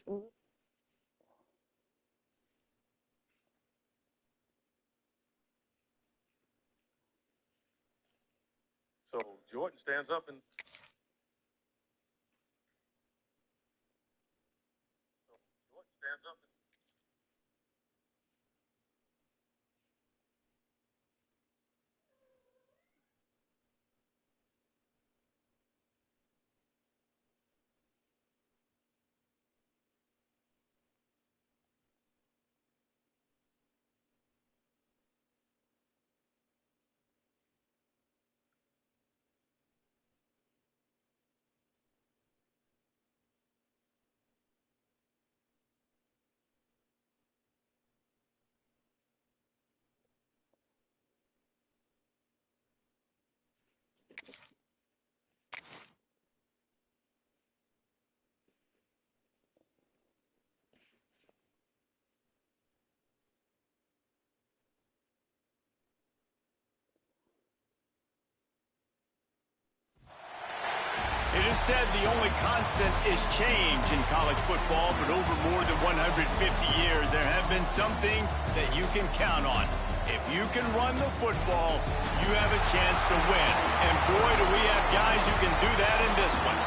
So Jordan stands up and It is said the only constant is change in college football, but over more than 150 years, there have been some things that you can count on. If you can run the football, you have a chance to win. And boy, do we have guys who can do that in this one.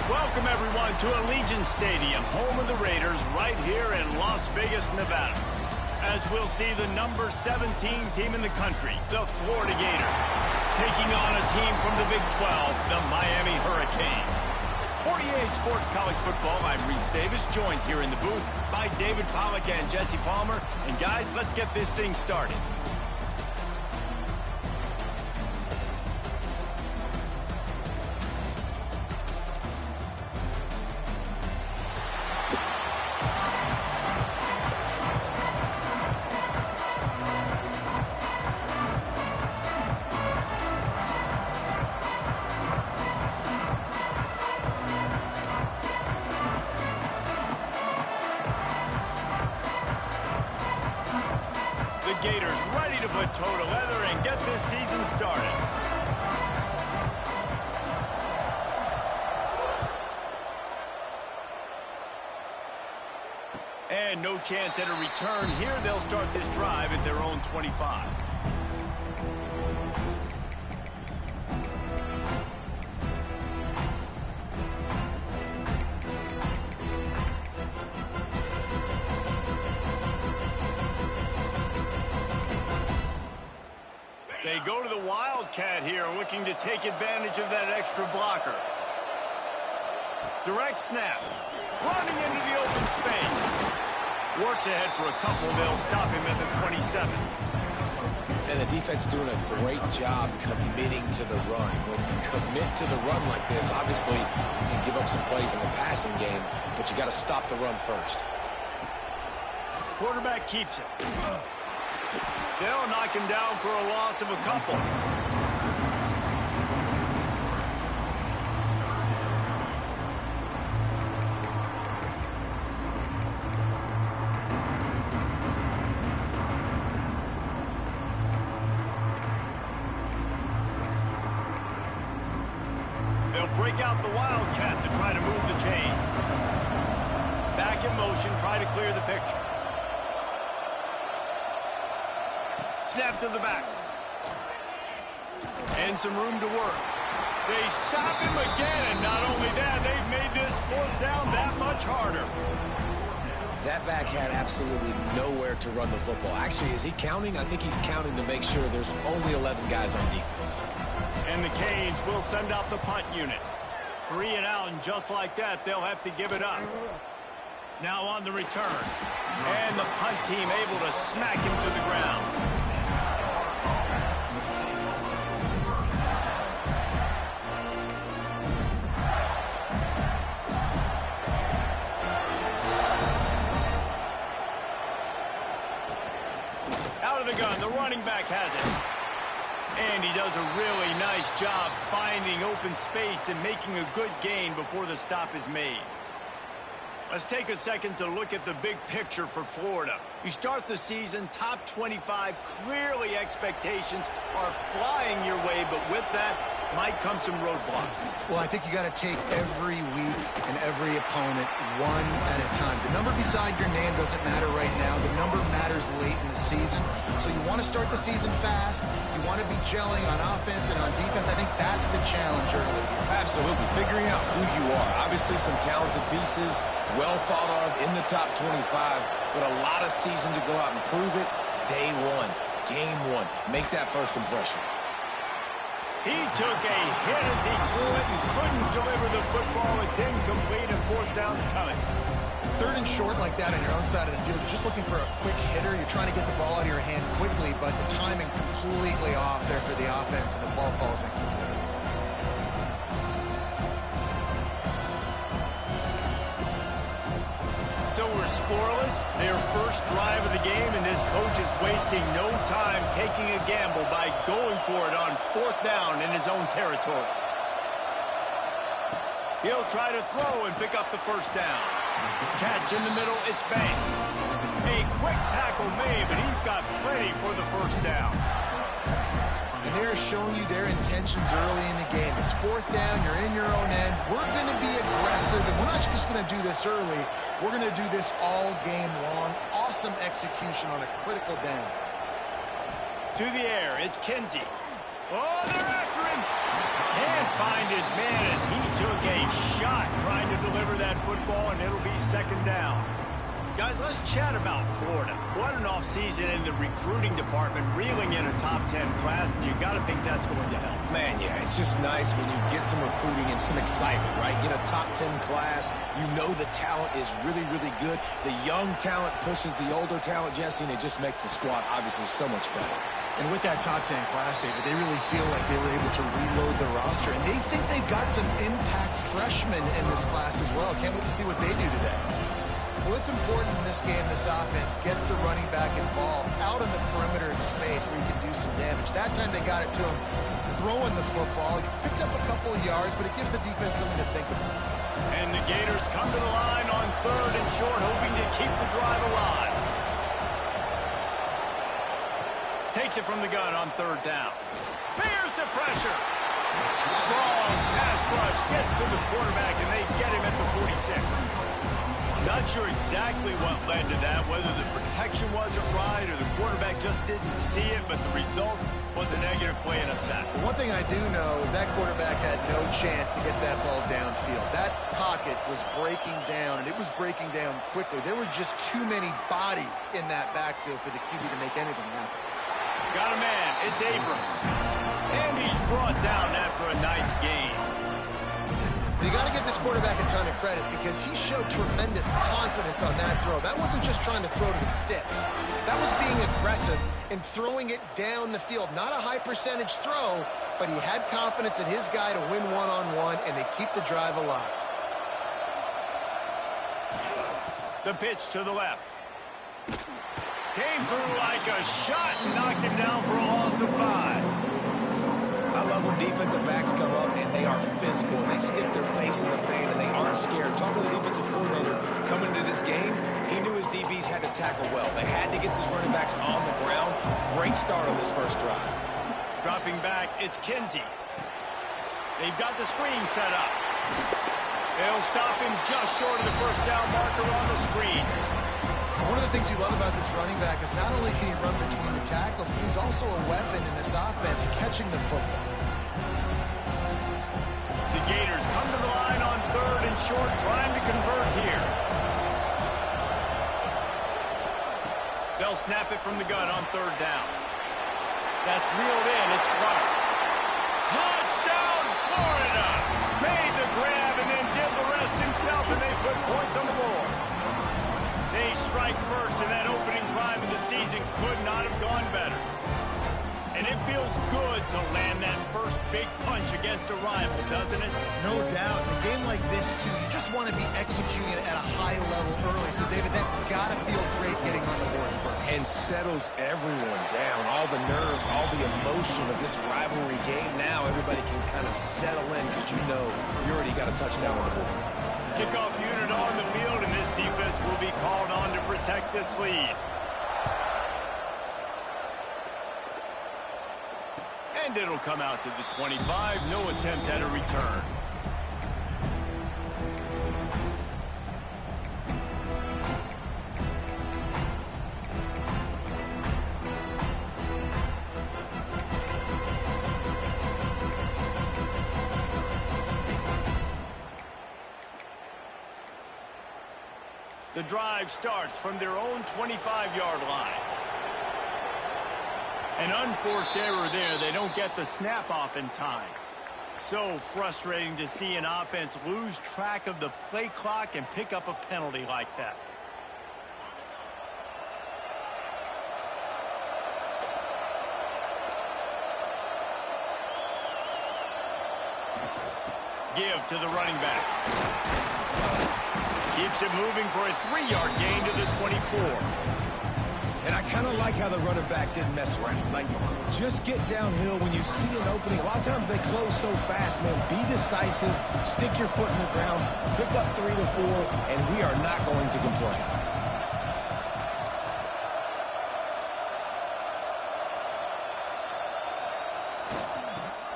Welcome, everyone, to Allegiant Stadium, home of the Raiders, right here in Las Vegas, Nevada. As we'll see the number 17 team in the country, the Florida Gators, taking on a team from the Big 12, the Miami Hurricanes. For EA Sports College Football, I'm Reese Davis, joined here in the booth by David Pollack and Jesse Palmer. And guys, let's get this thing started. Gators ready to put toe to leather and get this season started. And no chance at a return here. They'll start this drive at their own 25. They go to the Wildcat here, looking to take advantage of that extra blocker. Direct snap. Running into the open space. Works ahead for a couple. They'll stop him at the 27. And the defense doing a great job committing to the run. When you commit to the run like this, obviously you can give up some plays in the passing game, but you got to stop the run first. Quarterback keeps it. They'll knock him down for a loss of a couple. They'll break out the Wildcat to try to move the chains. Back in motion, try to clear the picture. Snap to the back. And some room to work. They stop him again, and not only that, they've made this fourth down that much harder. That back had absolutely nowhere to run the football. Actually, is he counting? I think he's counting to make sure there's only 11 guys on defense. And the Canes will send out the punt unit. 3 and out, and just like that, they'll have to give it up. Now on the return. And the punt team able to smack him to the ground. Out of the gun, the running back has it. And he does a really nice job finding open space and making a good gain before the stop is made. Let's take a second to look at the big picture for Florida. You start the season top 25. Clearly expectations are flying your way, but with that might come some roadblocks. Well, I think you got to take every week and every opponent one at a time. The number beside your name doesn't matter right now. The number matters late in the season. So you want to start the season fast. You want to be gelling on offense and on defense. I think that's the challenge early. Absolutely. Figuring out who you are. Obviously some talented pieces, well thought of in the top 25, but a lot of season to go out and prove it. Day one, game one. Make that first impression. He took a hit as he threw it and couldn't deliver the football. It's incomplete and fourth down's coming. Third and short like that on your own side of the field, you're just looking for a quick hitter. You're trying to get the ball out of your hand quickly, but the timing completely off there for the offense, and the ball falls incomplete. So we're scoreless, their first drive of the game, and this coach is wasting no time taking a gamble by going for it on fourth down in his own territory. He'll try to throw and pick up the first down. Catch in the middle, it's Banks. A quick tackle made, but he's got plenty for the first down. And they're showing you their intentions early in the game. It's fourth down, you're in your own end. We're going to be aggressive, and we're not just going to do this early. We're going to do this all game long. Awesome execution on a critical down. To the air, it's Kinsey. Oh, they're after him. Can't find his man as he took a shot trying to deliver that football, and it'll be second down. Guys, let's chat about Florida. What an offseason in the recruiting department, reeling in a top 10 class, and you got to think that's going to help. Man, yeah, it's just nice when you get some recruiting and some excitement, right? Get a top 10 class. You know the talent is really, really good. The young talent pushes the older talent, Jesse, and it just makes the squad obviously so much better. And with that top 10 class, David, they really feel like they were able to reload the roster, and they think they've got some impact freshmen in this class as well. Can't wait to see what they do today. Well, it's important in this game, this offense gets the running back involved out on the perimeter in space where you can do some damage. That time they got it to him throwing the football. He picked up a couple of yards, but it gives the defense something to think about. And the Gators come to the line on third and short, hoping to keep the drive alive. Takes it from the gun on third down. Bears the pressure. Strong pass rush gets to the quarterback, and they get him at the 46. Not sure exactly what led to that, whether the protection wasn't right or the quarterback just didn't see it, but the result was a negative play and a sack. One thing I do know is that quarterback had no chance to get that ball downfield. That pocket was breaking down, and it was breaking down quickly. There were just too many bodies in that backfield for the QB to make anything happen. Got a man, it's Abrams. And he's brought down after a nice game. You got to give this quarterback a ton of credit because he showed tremendous confidence on that throw. That wasn't just trying to throw to the sticks. That was being aggressive and throwing it down the field. Not a high percentage throw, but he had confidence in his guy to win one-on-one, and they keep the drive alive. The pitch to the left. Came through like a shot and knocked him down for a loss of 5. I love when defensive backs come up and they are physical and they stick their face in the fan and they aren't scared. Talking to the defensive coordinator coming into this game, he knew his DBs had to tackle well. They had to get these running backs on the ground. Great start on this first drive. Dropping back, it's Kinsey. They've got the screen set up. They'll stop him just short of the first down marker on the screen. One of the things you love about this running back is not only can he run between the tackles, but he's also a weapon in this offense, catching the football. The Gators come to the line on third and short, trying to convert here. They'll snap it from the gun on third down. That's reeled in. It's Clark. Touchdown, Florida! Made the grab and then did the rest himself, and they put points on the board. They strike first, and that opening drive of the season could not have gone better. And it feels good to land that first big punch against a rival, doesn't it? No doubt. In a game like this, too, you just want to be executing it at a high level early. So, David, that's got to feel great getting on the board first. And settles everyone down. All the nerves, all the emotion of this rivalry game. Now everybody can kind of settle in because you know you already got a touchdown on the board. Kickoff unit on the field, and this defense will be called on to protect this lead. And it'll come out to the 25. No attempt at a return. The drive starts from their own 25-yard line. An unforced error there. They don't get the snap off in time. So frustrating to see an offense lose track of the play clock and pick up a penalty like that. Give to the running back. Keeps it moving for a 3-yard gain to the 24. And I kind of like how the running back didn't mess around. Like, just get downhill when you see an opening. A lot of times they close so fast, man. Be decisive, stick your foot in the ground, pick up 3 to 4, and we are not going to complain.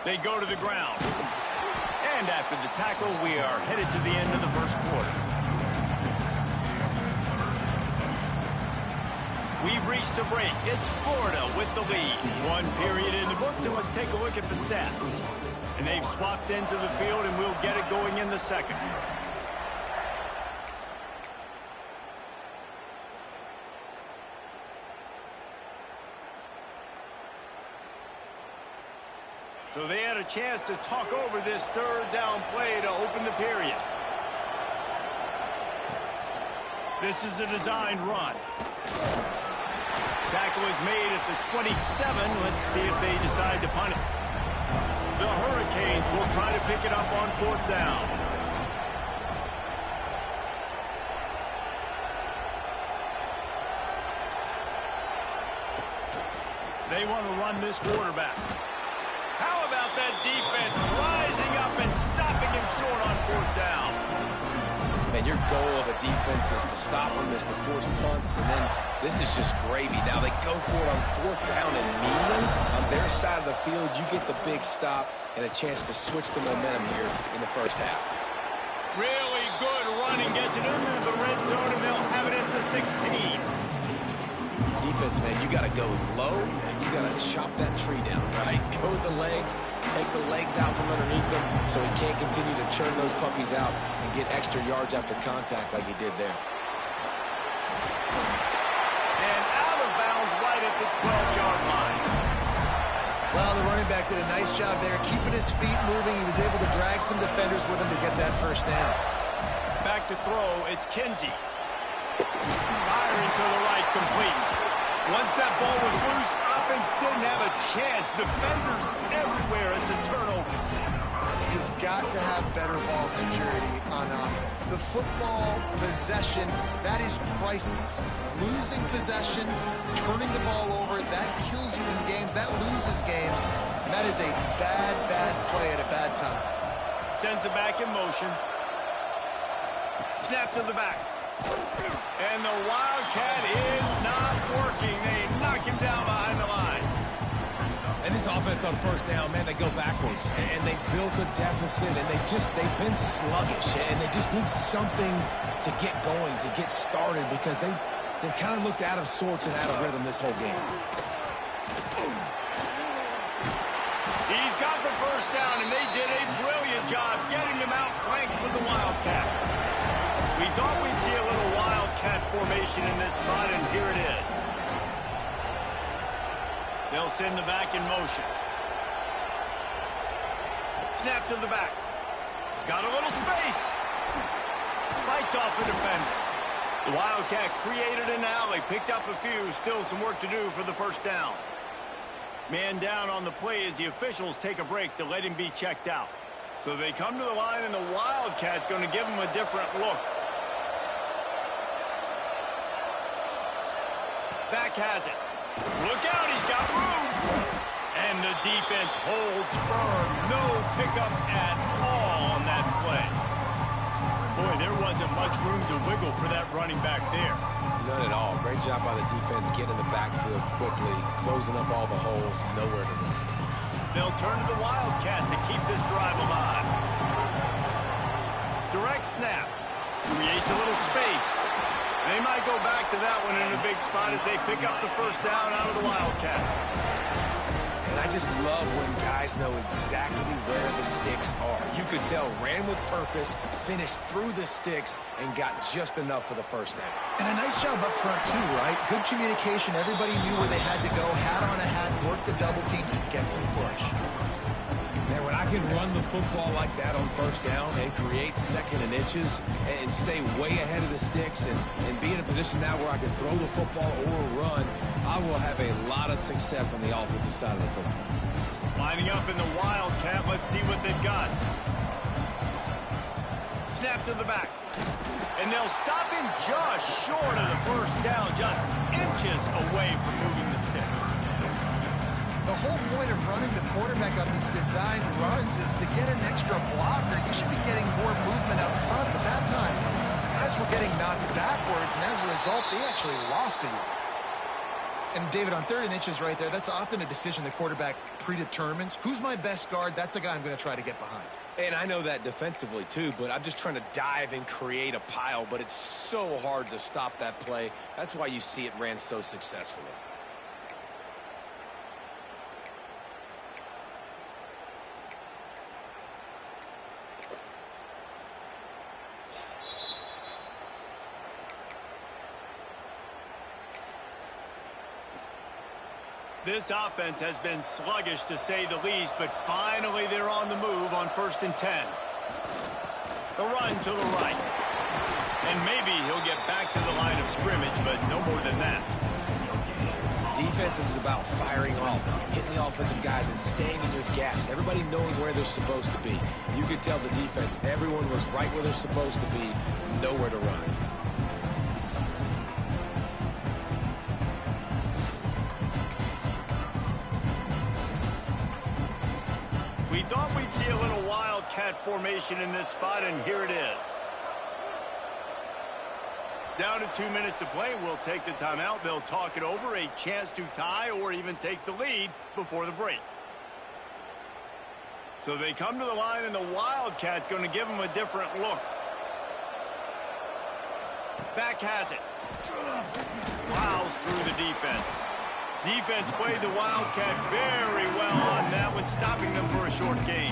They go to the ground. And after the tackle, we are headed to the end of the first quarter. We've reached the break. It's Florida with the lead. 1 period in the books, and let's take a look at the stats. And they've swapped into the field, and we'll get it going in the second. So they had a chance to talk over this third down play to open the period. This is a designed run. Tackle is made at the 27. Let's see if they decide to punt it. The Hurricanes will try to pick it up on 4th down. They want to run this quarterback. How about that defense rising up and stopping him short on 4th down? Man, your goal of a defense is to stop them, is to force punts, and then this is just gravy. Now they go for it on 4th down and medium. On their side of the field, you get the big stop and a chance to switch the momentum here in the first half. Really good running, gets it into the red zone, and they'll have it at the 16. Defense, man, you got to go low, and you got to chop that tree down, right? Go with the legs, take the legs out from underneath them so he can't continue to churn those puppies out and get extra yards after contact like he did there. And out of bounds right at the 12-yard line. Well, the running back did a nice job there, keeping his feet moving. He was able to drag some defenders with him to get that first down. Back to throw, it's Kinsey. Firing to the right, complete. Once that ball was loose, offense didn't have a chance. Defenders everywhere. It's a turnover. You've got to have better ball security on offense. The football possession, that is priceless. Losing possession, turning the ball over, that kills you in games. That loses games. And that is a bad, bad play at a bad time. Sends it back in motion. Snap to the back. And the Wildcat is not working. They knock him down behind the line. And this offense on 1st down, man, they go backwards. And they built a deficit, and they've been sluggish. And they just need something to get going, to get started, because they've kind of looked out of sorts and out of rhythm this whole game. He's got the first down, and they did a brilliant job getting him out flanked with the Wildcat. We thought we'd see a little Wildcat formation in this spot, and here it is. They'll send the back in motion. Snap to the back. Got a little space. Fights off a defender. The Wildcat created an alley, picked up a few, still some work to do for the first down. Man down on the play as the officials take a break to let him be checked out. So they come to the line, and the Wildcat going to give him a different look. Back has it. Look out, he's got room. And the defense holds firm. No pickup at all on that play. Boy, there wasn't much room to wiggle for that running back there. None at all. Great job by the defense getting in the backfield quickly, closing up all the holes, nowhere to run. They'll turn to the Wildcat to keep this drive alive. Direct snap. Creates a little space. They might go back to that one in a big spot as they pick up the first down out of the Wildcat. And I just love when guys know exactly where the sticks are. You could tell ran with purpose, finished through the sticks, and got just enough for the first down. And a nice job up front, too, right? Good communication. Everybody knew where they had to go. Hat on a hat, work the double teams, and get some push. Man, when I can run the football like that on first down and create second and inches and stay way ahead of the sticks and be in a position now where I can throw the football or run, I will have a lot of success on the offensive side of the football. Lining up in the Wildcat. Let's see what they've got. Snap to the back. And they'll stop him just short of the first down, just inches away from moving the sticks. The whole point of running the quarterback on these designed runs is to get an extra blocker. You should be getting more movement up front, but that time, guys were getting knocked backwards, and as a result, they actually lost a yard. And, David, on 3rd and inches right there, that's often a decision the quarterback predetermines. Who's my best guard? That's the guy I'm going to try to get behind. And I know that defensively, too, but I'm just trying to dive and create a pile, but it's so hard to stop that play. That's why you see it ran so successfully. This offense has been sluggish, to say the least, but finally they're on the move on 1st and 10. The run to the right. And maybe he'll get back to the line of scrimmage, but no more than that. Defense is about firing off, hitting the offensive guys, and staying in your gaps. Everybody knowing where they're supposed to be. You could tell the defense, everyone was right where they're supposed to be, nowhere to run. We thought we'd see a little Wildcat formation in this spot, and here it is. Down to 2 minutes to play. We'll take the timeout. They'll talk it over. A chance to tie or even take the lead before the break. So they come to the line, and the Wildcat going to give them a different look. Back has it. Plows through the defense. Defense played the Wildcat very well on that one, stopping them for a short gain.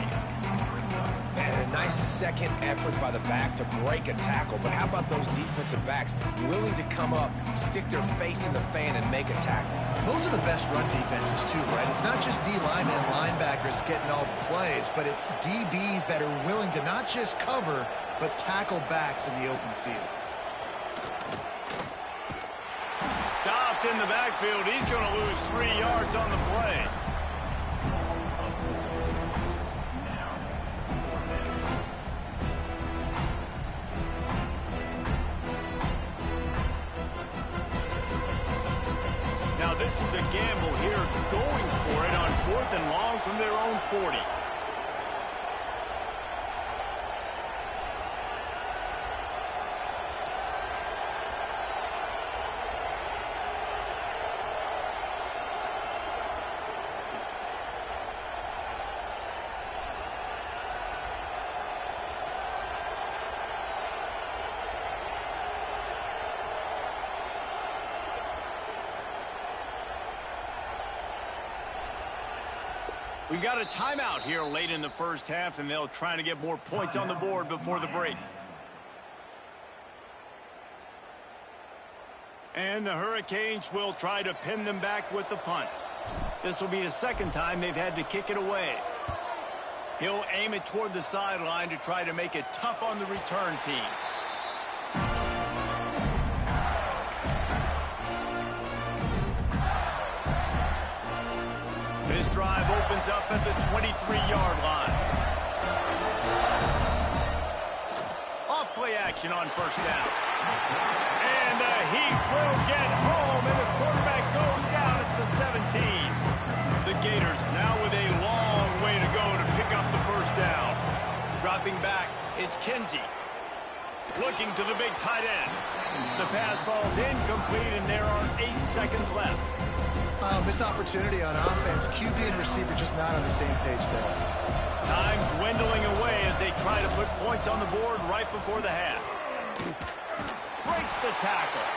And a nice second effort by the back to break a tackle. But how about those defensive backs willing to come up, stick their face in the fan, and make a tackle? Those are the best run defenses, too, right? It's not just D linemen and linebackers getting all the plays, but it's DBs that are willing to not just cover, but tackle backs in the open field. Stopped in the backfield. He's going to lose 3 yards on the play. Now this is a gamble here, going for it on 4th and long from their own 40. We got a timeout here late in the first half, and they'll try to get more points on the board before the break. And the Hurricanes will try to pin them back with the punt. This will be the second time they've had to kick it away. He'll aim it toward the sideline to try to make it tough on the return team. This drive opens up at the 23-yard line. Off play action on 1st down. And the Heat will get home, and the quarterback goes down at the 17. The Gators now with a long way to go to pick up the 1st down. Dropping back, it's Kinsey. Looking to the big tight end. The pass falls incomplete, and there are 8 seconds left. Missed opportunity on offense. QB and receiver just not on the same page there. Time dwindling away as they try to put points on the board right before the half. Breaks the tackle.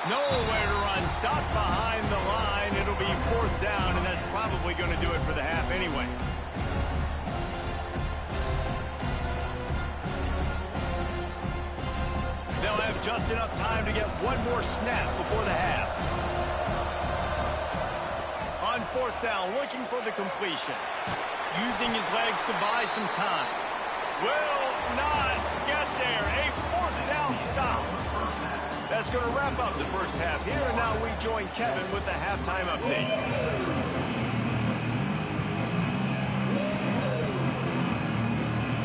Nowhere to run. Stopped behind the line. It'll be 4th down, and that's probably going to do it for the half anyway. They'll have just enough time to get one more snap before the half. On 4th down, looking for the completion. Using his legs to buy some time. Will not get there. A 4th down stop. That's going to wrap up the first half here, and now we join Kevin with the halftime update.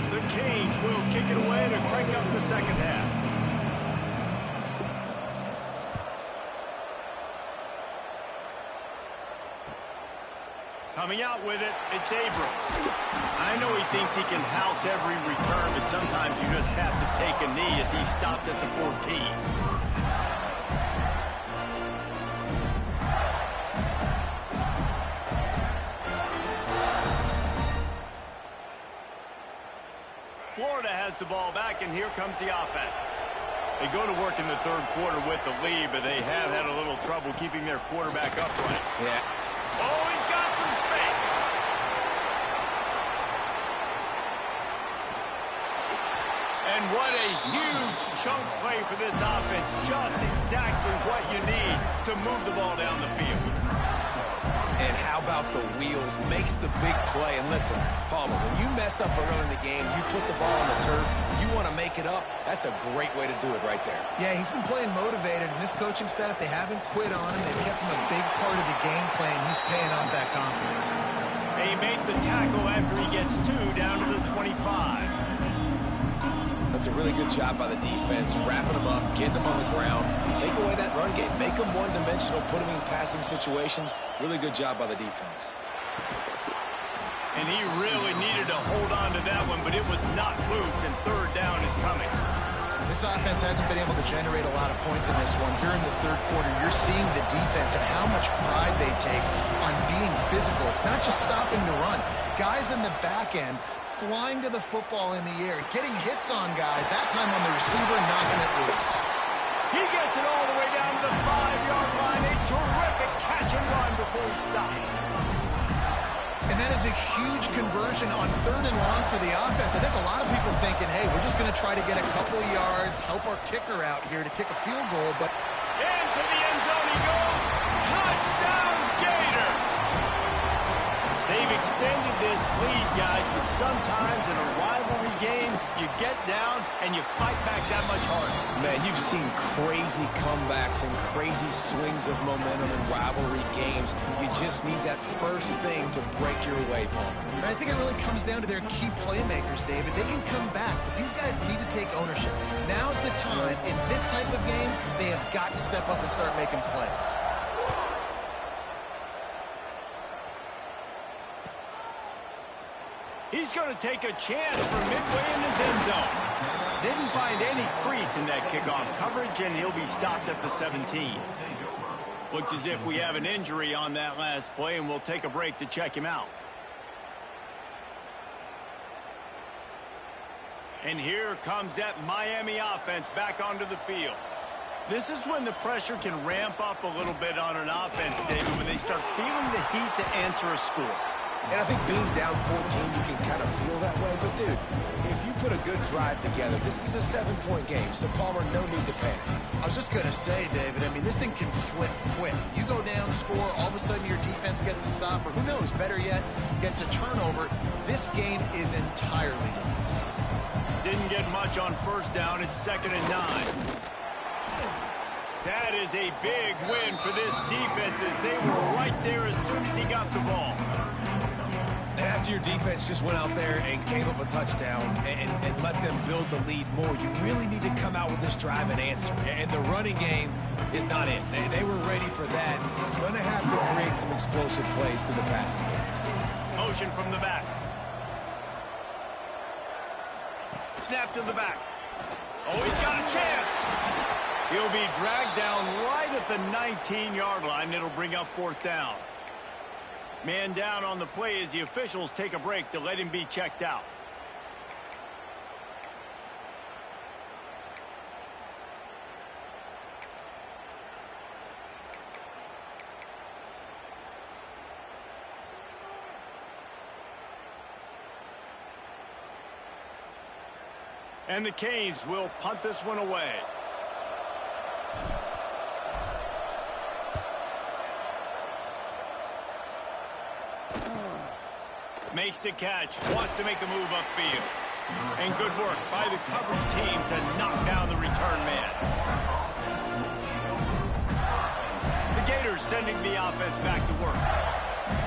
The Canes will kick it away to crank up the second half. Coming out with it, it's Abrams. I know he thinks he can house every return, but sometimes you just have to take a knee as he stopped at the 14. Florida has the ball back, and here comes the offense. They go to work in the 3rd quarter with the lead, but they have had a little trouble keeping their quarterback upright. Yeah. Oh, he's got some space. And what a huge chunk play for this offense. Just exactly what you need to move the ball down the field. And how about the wheels? Makes the big play. And listen, Palmer, when you mess up early in the game, you put the ball on the turf, you want to make it up, that's a great way to do it right there. Yeah, he's been playing motivated, and this coaching staff, they haven't quit on him. They've kept him a big part of the game plan. He's paying off that confidence. They make the tackle after he gets 2 down to the 25. That's a really good job by the defense, wrapping them up, getting them on the ground, take away that run game, make them one-dimensional, put them in passing situations. Really good job by the defense. And he really needed to hold on to that one, but it was not loose, and 3rd down is coming. This offense hasn't been able to generate a lot of points in this one. Here in the 3rd quarter, you're seeing the defense and how much pride they take on being physical. It's not just stopping to run. Guys in the back end flying to the football in the air, getting hits on guys, that time on the receiver, knocking it loose. He gets it all the way down to the 5-yard line. A terrific catch and run before he stopped. And that is a huge conversion on 3rd and long for the offense. I think a lot of people thinking, hey, we're just going to try to get a couple yards, help our kicker out here to kick a field goal, but into the end zone he goes. Touchdown, Gator! They've extended this lead, guys, but sometimes in a rivalry game, you get down and you fight back that much harder. Man, you've seen crazy comebacks and crazy swings of momentum in rivalry games. You just need that first thing to break your way, Paul. And I think it really comes down to their key playmakers, David. They can come back, but these guys need to take ownership. Now's the time. In this type of game, they have got to step up and start making plays. He's going to take a chance from midway in his end zone. Didn't find any crease in that kickoff coverage, and he'll be stopped at the 17. Looks as if we have an injury on that last play, and we'll take a break to check him out. And here comes that Miami offense back onto the field. This is when the pressure can ramp up a little bit on an offense, David, when they start feeling the heat to answer a score. And I think being down 14, you can kind of feel that way. But, dude, if you put a good drive together, this is a 7-point game, so, Palmer, no need to panic. I was just going to say, David, I mean, this thing can flip quick. You go down, score, all of a sudden your defense gets a stop, or who knows, better yet, gets a turnover. This game is entirely different. Didn't get much on 1st down. It's 2nd and 9. That is a big win for this defense as they were right there as soon as he got the ball. And after your defense just went out there and gave up a touchdown and let them build the lead more, you really need to come out with this drive and answer. And the running game is not it. They were ready for that. Going to have to create some explosive plays to the passing game. Motion from the back. Snap to the back. Oh, he's got a chance. He'll be dragged down right at the 19-yard line. It'll bring up 4th down. Man down on the play as the officials take a break to let him be checked out. And the Canes will punt this one away. Makes the catch, wants to make a move upfield. And good work by the coverage team to knock down the return man. The Gators sending the offense back to work.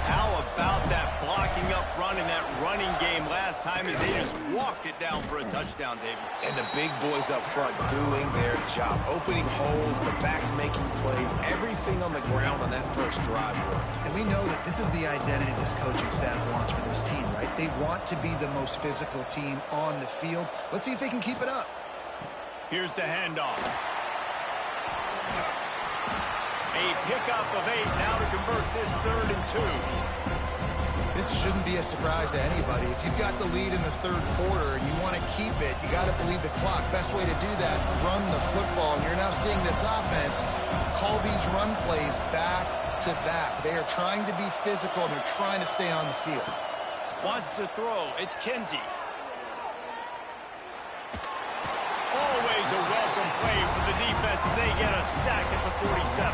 How about that blocking up front in that running game last time as they just walked it down for a touchdown, David? And the big boys up front doing their job. Opening holes, the backs making plays, everything on the ground on that first drive worked. And we know that this is the identity this coaching staff wants for this team, right? They want to be the most physical team on the field. Let's see if they can keep it up. Here's the handoff. A pickup of 8 now to convert this 3rd and 2. This shouldn't be a surprise to anybody. If you've got the lead in the 3rd quarter and you want to keep it, you got to bleed the clock. Best way to do that, run the football. And you're now seeing this offense call these run plays back to back. They are trying to be physical and they're trying to stay on the field. Wants to throw. It's Kinsey. Always a welcome play for the defense as they get a sack at the 47.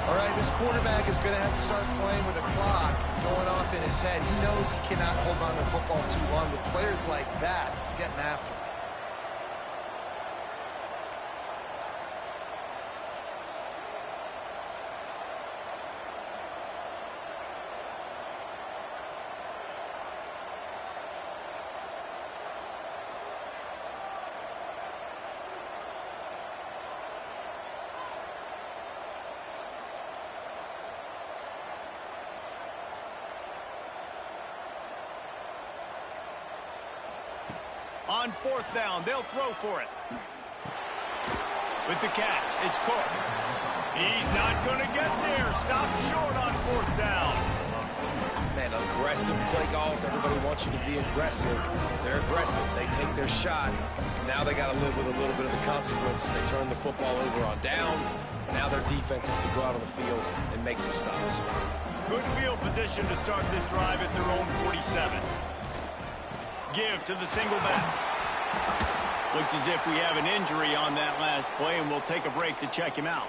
All right, this quarterback is going to have to start playing with a clock going off in his head. He knows he cannot hold on to the football too long with players like that getting after him. On 4th down, they'll throw for it. With the catch, it's Cook. He's not going to get there. Stopped short on 4th down. Man, aggressive play calls. Everybody wants you to be aggressive. They're aggressive. They take their shot. Now they got to live with a little bit of the consequences. They turn the football over on downs. Now their defense has to go out on the field and make some stops. Good field position to start this drive at their own 47. Give to the single back. Looks as if we have an injury on that last play, and we'll take a break to check him out.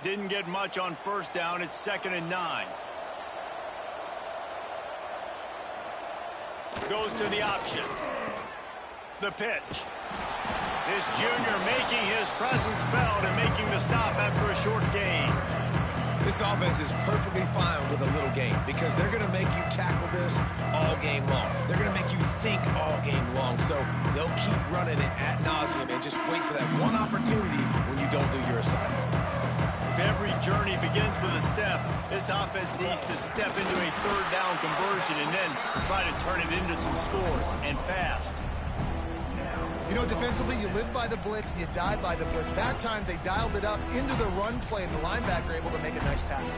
Didn't get much on 1st down. It's 2nd and 9. Goes to the option. The pitch. This junior making his presence felt and making the stop after a short gain. This offense is perfectly fine with a little game because they're going to make you tackle this all game long. They're going to make you think all game long. So they'll keep running it ad nauseum and just wait for that one opportunity when you don't do your assignment. If every journey begins with a step, this offense needs to step into a 3rd down conversion and then try to turn it into some scores, and fast. You know, defensively, you live by the blitz and you die by the blitz. That time, they dialed it up into the run play, and the linebacker able to make a nice tackle.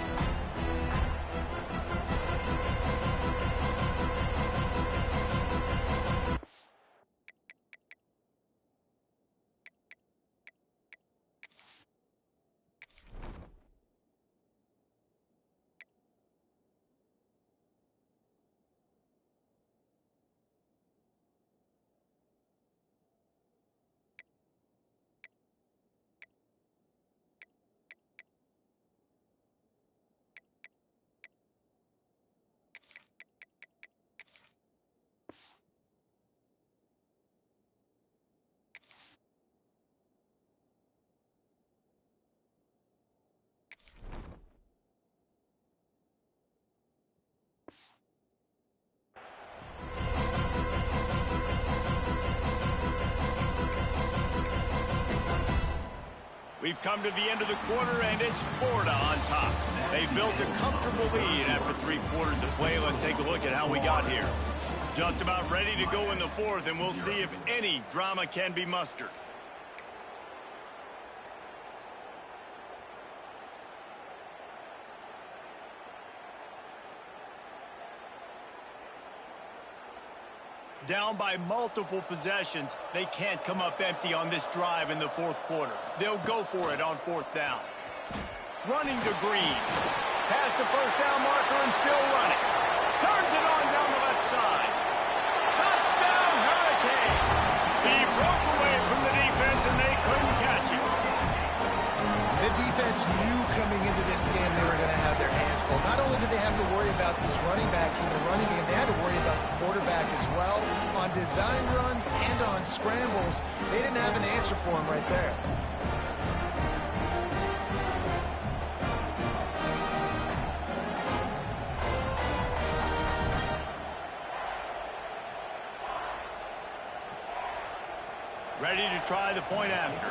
We've come to the end of the quarter, and it's Florida on top. They've built a comfortable lead after 3 quarters of play. Let's take a look at how we got here. Just about ready to go in the 4th, and we'll see if any drama can be mustered. down by multiple possessions, they can't come up empty on this drive in the fourth quarter. They'll go for it on fourth down. Running to Green. Past the first down marker and still running. Turns it on down the left side. Touchdown, Hurricane! He broke away from the defense and they couldn't catch him. The defense knew coming into this game they were going to have their hands full. Not only did they have to worry about these running backs in the running game, they had to worry about the quarterback as well. On design runs and on scrambles, they didn't have an answer for him right there. Ready to try the point after.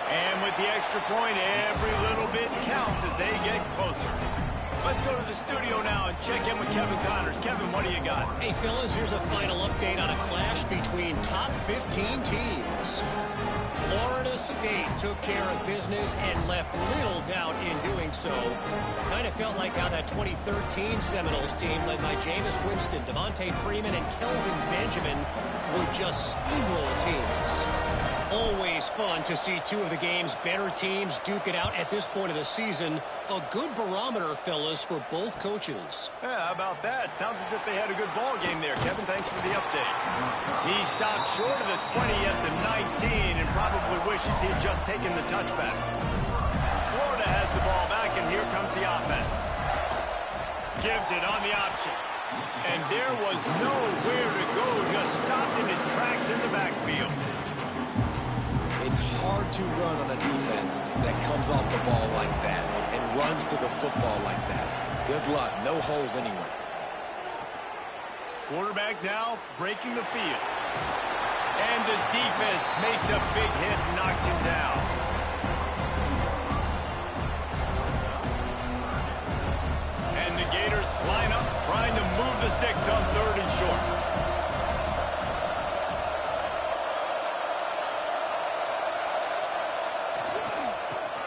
And with the extra point, every little bit counts as they get closer. Let's go to the studio now and check in with Kevin Connors. Kevin, what do you got? Hey, fellas, here's a final update on a clash between top 15 teams. Florida State took care of business and left little doubt in doing so. Kind of felt like how that 2013 Seminoles team led by Jameis Winston, Devontae Freeman, and Kelvin Benjamin were just steamroll teams. Always fun to see two of the game's better teams duke it out at this point of the season. A good barometer, fellas, for both coaches. Yeah, how about that? Sounds as if they had a good ball game there. Kevin, thanks for the update. He stopped short of the 20 at the 19 and probably wishes he had just taken the touchback. Florida has the ball back, and here comes the offense. Gives it on the option. And there was nowhere to go, just stopped in his tracks in the backfield. It's hard to run on a defense that comes off the ball like that and runs to the football like that. Good luck. No holes anywhere. Quarterback now breaking the field. And the defense makes a big hit and knocks him down. And the Gators line up trying to move the sticks on 3rd and short.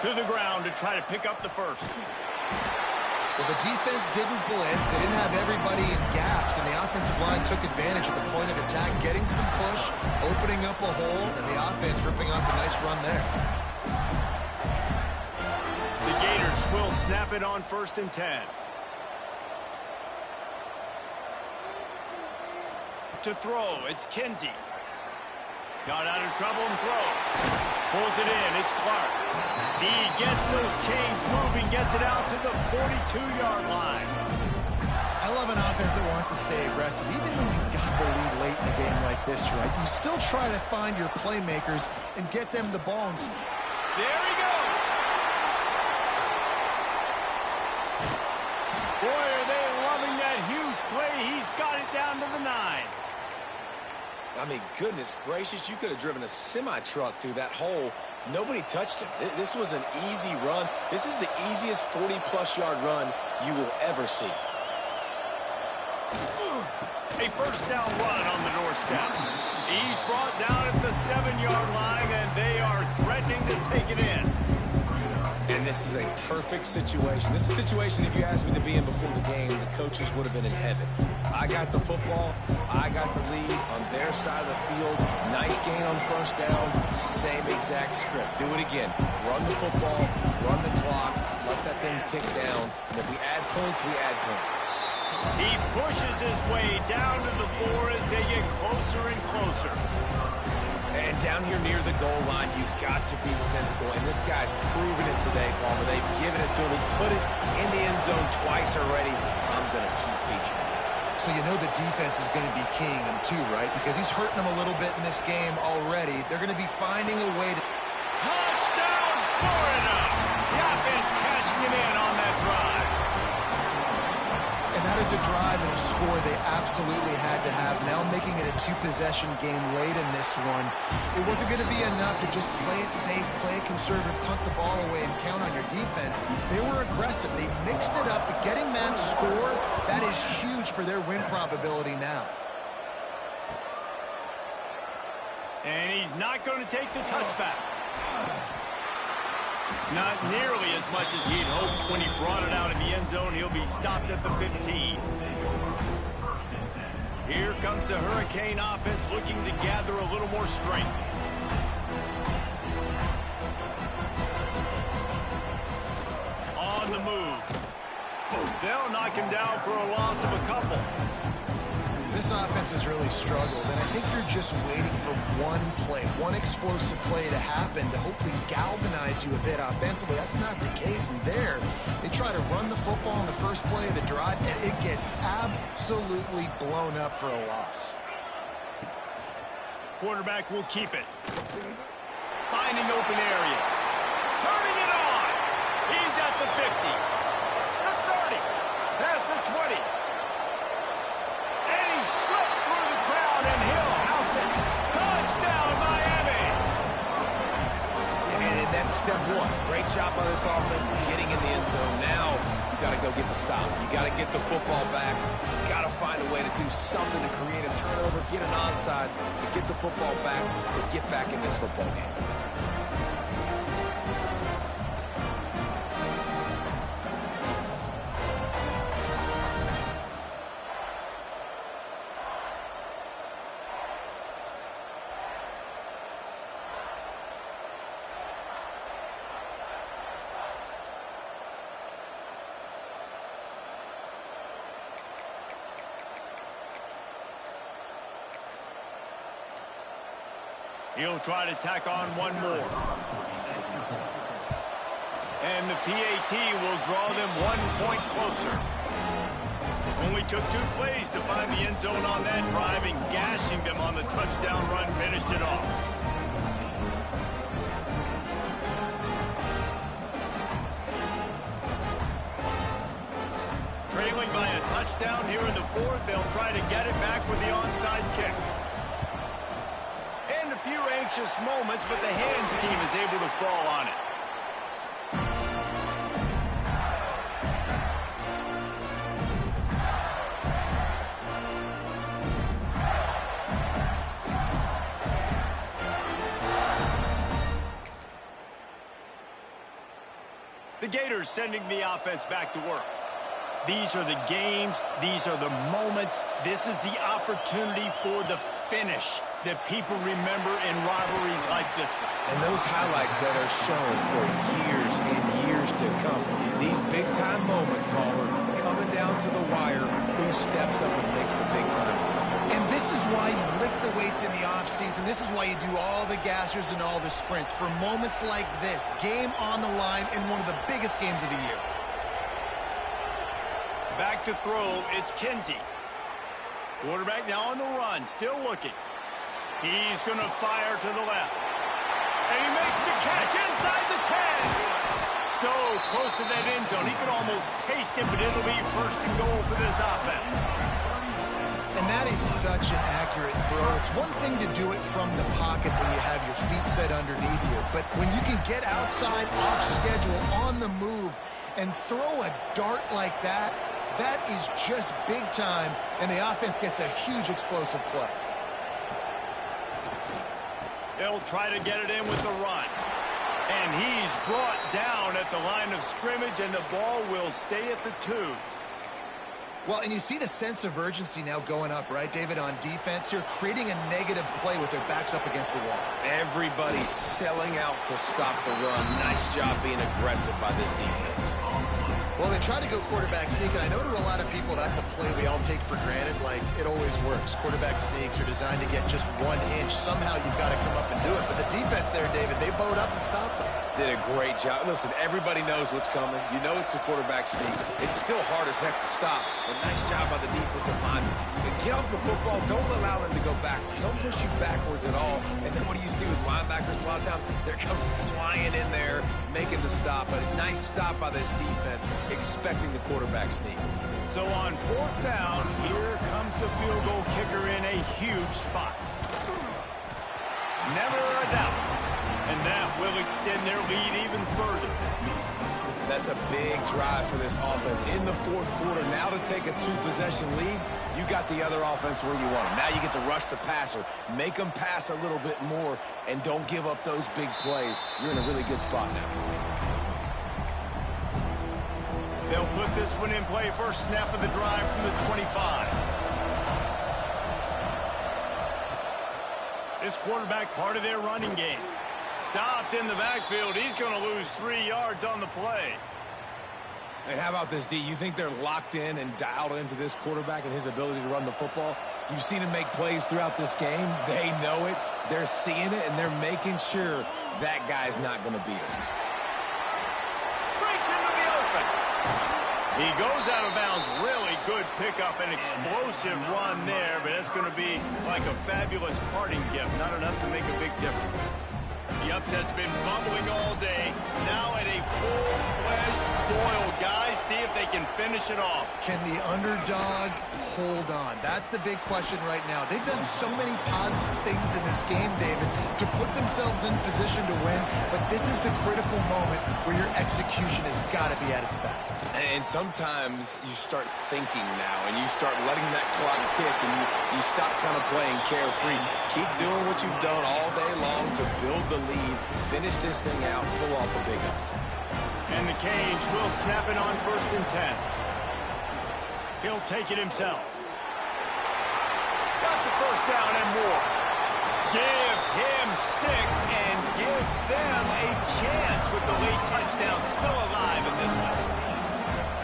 To the ground to try to pick up the first. Well, the defense didn't blitz. They didn't have everybody in gaps, and the offensive line took advantage at the point of attack, getting some push, opening up a hole, and the offense ripping off a nice run there. The Gators will snap it on 1st and 10. To throw, it's Kinsey. Got out of trouble and throws. Pulls it in, it's Clark. He gets those chains moving, gets it out to the 42-yard line. I love an offense that wants to stay aggressive. Even when you've got the lead late in a game like this, right? You still try to find your playmakers and get them the ball. There he goes. Boy, are they loving that huge play. He's got it down to the 9. I mean, goodness gracious, you could have driven a semi-truck through that hole. Nobody touched him. This was an easy run. This is the easiest 40-plus yard run you will ever see. A first down run on the doorstep. He's brought down at the 7-yard line, and they are threatening to take it in. And this is a perfect situation. This is a situation, if you asked me to be in before the game, the coaches would have been in heaven. I got the football. I got the lead on their side of the field. Nice gain on first down. Same exact script. Do it again. Run the football. Run the clock. Let that thing tick down. And if we add points, we add points. He pushes his way down to the 4 as they get closer and closer. And down here near the goal line, you've got to be physical. And this guy's proven it today, Palmer. They've given it to him. He's put it in the end zone twice already. I'm going to keep featuring it. So you know the defense is going to be keying him too, right? Because he's hurting them a little bit in this game already. They're going to be finding a way to... Touchdown, Florida! The offense cashing it in on that drive. And that is a drive and a score they absolutely had to have. Now making it a 2-possession game late in this one. It wasn't going to be enough to just play it safe, play it conservative, punt the ball away, and count on your defense. They were aggressive. They mixed it up, but getting that score, that is huge for their win probability now. And he's not going to take the touchback. Not nearly as much as he'd hoped when he brought it out in the end zone. He'll be stopped at the 15. Here comes the Hurricane offense looking to gather a little more strength. On the move. They'll knock him down for a loss of a couple. This offense has really struggled, and I think you're just waiting for one play, one explosive play to happen to hopefully galvanize you a bit offensively. That's not the case, and there, they try to run the football in the first play of the drive, and it gets absolutely blown up for a loss. Quarterback will keep it. Finding open areas. Turning it on. He's at the 50. The 30. Past the 20. And he slipped through the crowd, and he'll house it. Touchdown, Miami. And that's step one. Great job by this offense getting in the end zone. Now you got to go get the stop. You got to get the football back. You got to find a way to do something to create a turnover, get an onside, to get the football back, to get back in this football game. He'll try to tack on one more. And the PAT will draw them 1 point closer. Only took 2 plays to find the end zone on that drive, and gashing them on the touchdown run finished it off. Trailing by a touchdown here in the 4th, they'll try to get it back with the onside kick. And a few anxious moments, but the hands team is able to fall on it. The Gators sending the offense back to work. These are the games. These are the moments. This is the opportunity for the finish that people remember in rivalries like this one. And those highlights that are shown for years and years to come. These big-time moments, Palmer, coming down to the wire, who steps up and makes the big-time play. And this is why you lift the weights in the offseason. This is why you do all the gassers and all the sprints. For moments like this, game on the line in one of the biggest games of the year. Back to throw, it's Kinsey. Quarterback now on the run, still looking. He's going to fire to the left. And he makes the catch inside the 10. So close to that end zone, he could almost taste it, but it'll be 1st and goal for this offense. And that is such an accurate throw. It's one thing to do it from the pocket when you have your feet set underneath you, but when you can get outside, off schedule, on the move, and throw a dart like that, that is just big time, and the offense gets a huge explosive play. They'll try to get it in with the run. And he's brought down at the line of scrimmage, and the ball will stay at the 2. Well, and you see the sense of urgency now going up, right, David, on defense here, creating a negative play with their backs up against the wall. Everybody's selling out to stop the run. Nice job being aggressive by this defense. Well, they try to go quarterback sneak, and I know to a lot of people that's a play we all take for granted, like it always works. Quarterback sneaks are designed to get just 1 inch. Somehow you've got to come up and do it. But the defense there, David, they bowed up and stopped them. Did a great job. Listen, everybody knows what's coming. You know it's a quarterback sneak. It's still hard as heck to stop, but nice job by the defensive lineman. Get off the football. Don't allow them to go backwards. Don't push you backwards at all. And then what do you see with linebackers a lot of times? They're come flying in there, making the stop. But a nice stop by this defense, expecting the quarterback sneak. So on 4th down, here comes the field goal kicker in a huge spot. Never a doubt. And that will extend their lead even further. That's a big drive for this offense in the 4th quarter. Now to take a 2-possession lead, you got the other offense where you want them. Now you get to rush the passer, make them pass a little bit more, and don't give up those big plays. You're in a really good spot now. They'll put this one in play, first snap of the drive from the 25. This quarterback part of their running game. Stopped in the backfield. He's going to lose 3 yards on the play. Hey, how about this, D? You think they're locked in and dialed into this quarterback and his ability to run the football? You've seen him make plays throughout this game. They know it. They're seeing it, and they're making sure that guy's not going to beat him. Breaks into the open. He goes out of bounds. Really good pickup, an explosive run there, but that's going to be like a fabulous parting gift. Not enough to make a big difference. The upset's been bubbling all day. Now at a full-fledged boil. Guys, see if they can finish it off. Can the underdog hold on? That's the big question right now. They've done so many positive things in this game, David, to put themselves in position to win, but this is the critical moment where your execution has got to be at its best. And sometimes you start thinking now, and you start letting that clock tick, and you stop kind of playing carefree. Keep doing what you've done all day long to build the lead, finish this thing out, pull off a big upset. And the Canes will snap it on 1st and 10. He'll take it himself. Got the first down and more. Give him 6 and give them a chance with the late touchdown. Still alive in this one.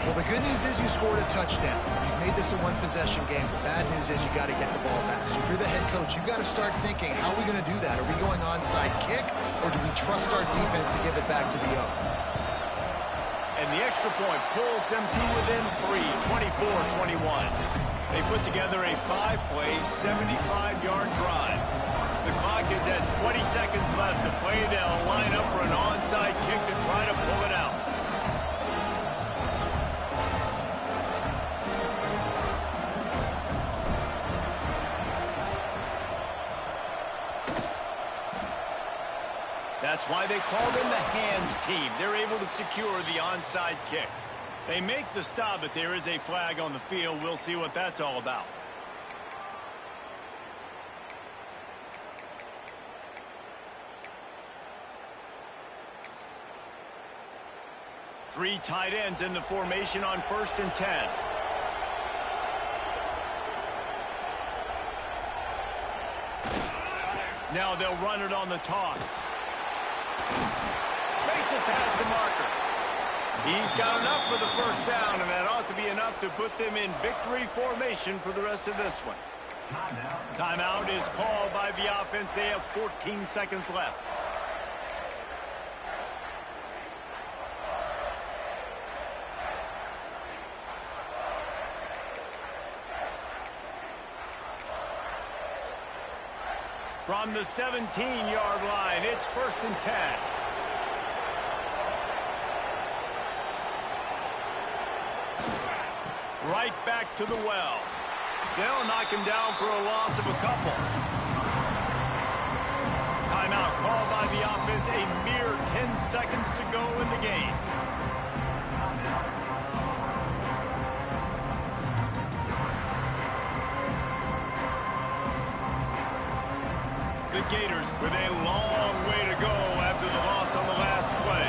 Well, the good news is you scored a touchdown. You've made this a one-possession game. The bad news is you got to get the ball back. So if you're the head coach, you got to start thinking, how are we going to do that? Are we going onside kick, or do we trust our defense to give it back to the O? And the extra point pulls them to within 3, 24-21. They put together a 5-play, 75-yard drive. The clock is at 20 seconds left to play. They'll line up for an onside kick to try to pull it out. That's why they call them the hands team. They're able to secure the onside kick. They make the stop, but there is a flag on the field. We'll see what that's all about. Three tight ends in the formation on 1st and 10. Now they'll run it on the toss. Makes it past the marker. He's got enough for the first down, and that ought to be enough to put them in victory formation for the rest of this one. Timeout is called by the offense. They have 14 seconds left. From the 17-yard line, it's 1st and 10. Right back to the well. They'll knock him down for a loss of a couple. Timeout called by the offense. A mere 10 seconds to go in the game. The Gators with a long way to go after the loss on the last play.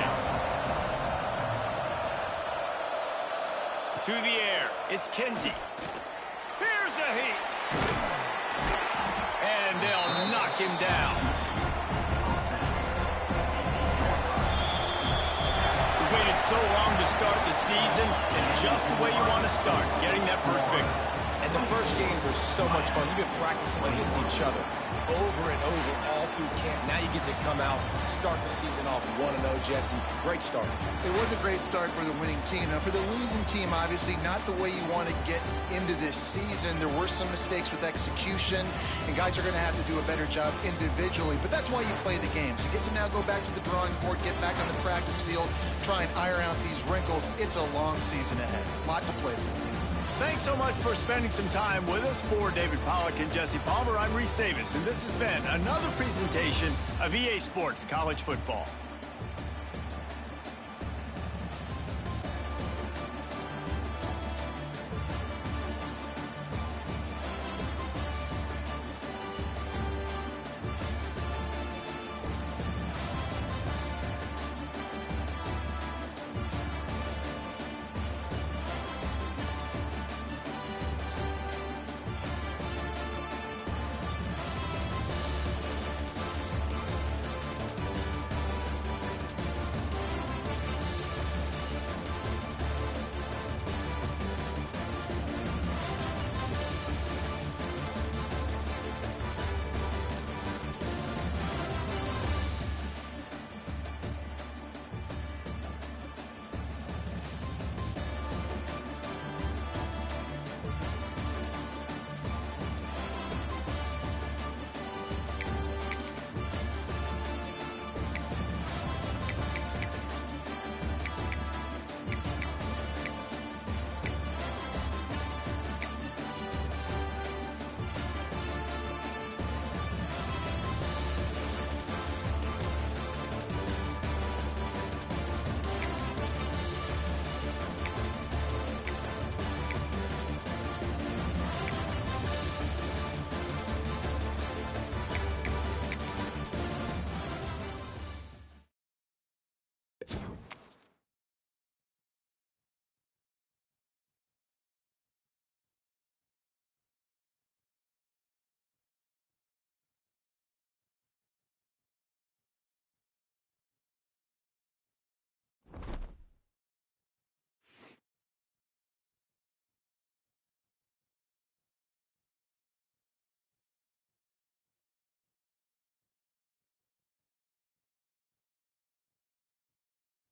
To the air, it's Kinsey. Here's a heat. And they'll knock him down. We waited so long to start the season, and just the way you want to start, getting that first victory. And the first games are so much fun. You've been practicing against each other over and over all through camp. Now you get to come out, start the season off 1-0, Jesse. Great start. It was a great start for the winning team. Now, for the losing team, obviously not the way you want to get into this season. There were some mistakes with execution, and guys are going to have to do a better job individually. But that's why you play the games. You get to now go back to the drawing board, get back on the practice field, try and iron out these wrinkles. It's a long season ahead. A lot to play for. Thanks so much for spending some time with us. For David Pollack and Jesse Palmer, I'm Reese Davis, and this has been another presentation of EA Sports College Football.